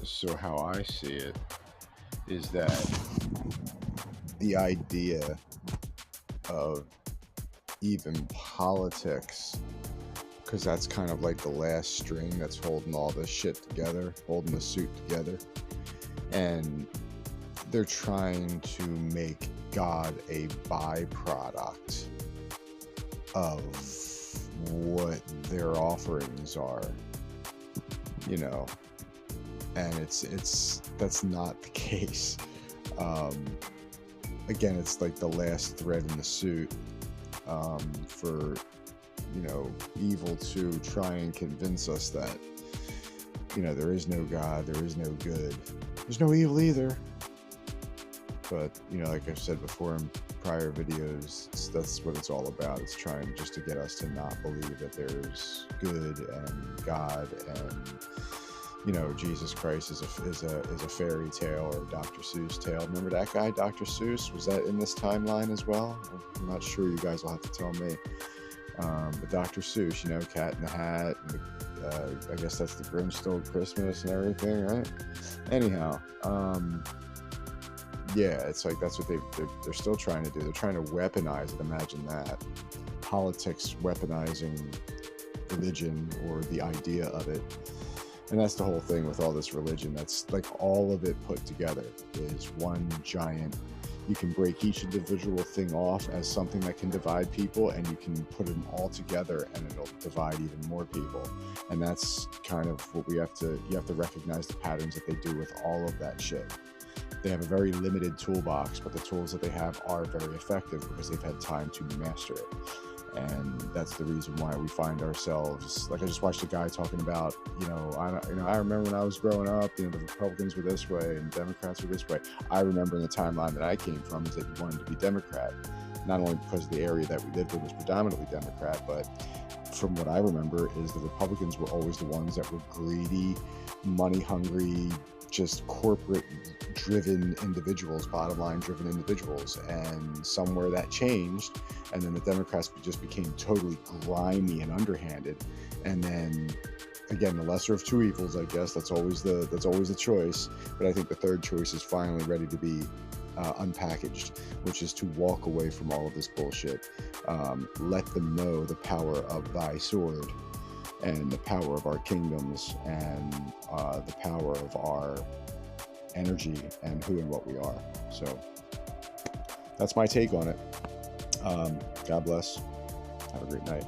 So how I see it is that the idea of even politics, because that's kind of like the last string that's holding all this shit together, holding the suit together, and they're trying to make God a byproduct of what their offerings are, you know, and it's that's not the case. Um, Again, it's like the last thread in the suit, for evil to try and convince us that there is no God, there is no good, there's no evil either. But like I've said before in prior videos, that's what it's all about. It's trying just to get us to not believe that there's good and God and Jesus Christ is a fairy tale or a Dr. Seuss tale. Remember that guy, Dr. Seuss? Was that in this timeline as well? I'm not sure. You guys will have to tell me. But Dr. Seuss, Cat in the Hat, and I guess that's the Grinch Stole Christmas and everything, right? Anyhow, yeah, it's like that's what they're still trying to do. They're trying to weaponize it. Imagine that. Politics weaponizing religion or the idea of it. And that's the whole thing with all this religion. That's like all of it put together is one giant. You can break each individual thing off as something that can divide people, and you can put them all together and it'll divide even more people. And that's kind of what you have to recognize the patterns that they do with all of that shit. They have a very limited toolbox, but the tools that they have are very effective because they've had time to master it. And that's the reason why we find ourselves, like I just watched a guy talking about, I remember when I was growing up, the Republicans were this way and Democrats were this way. I remember in the timeline that I came from is that you wanted to be Democrat, not only because of the area that we lived in was predominantly Democrat, but from what I remember is the Republicans were always the ones that were greedy, money hungry, just corporate driven individuals, bottom line driven individuals. And somewhere that changed, and then the Democrats just became totally grimy and underhanded. And then again, the lesser of two evils, I guess. That's always the choice. But I think the third choice is finally ready to be unpackaged, which is to walk away from all of this bullshit. Let them know the power of thy sword and the power of our kingdoms and the power of our energy and who and what we are. So that's my take on it. God bless. Have a great night.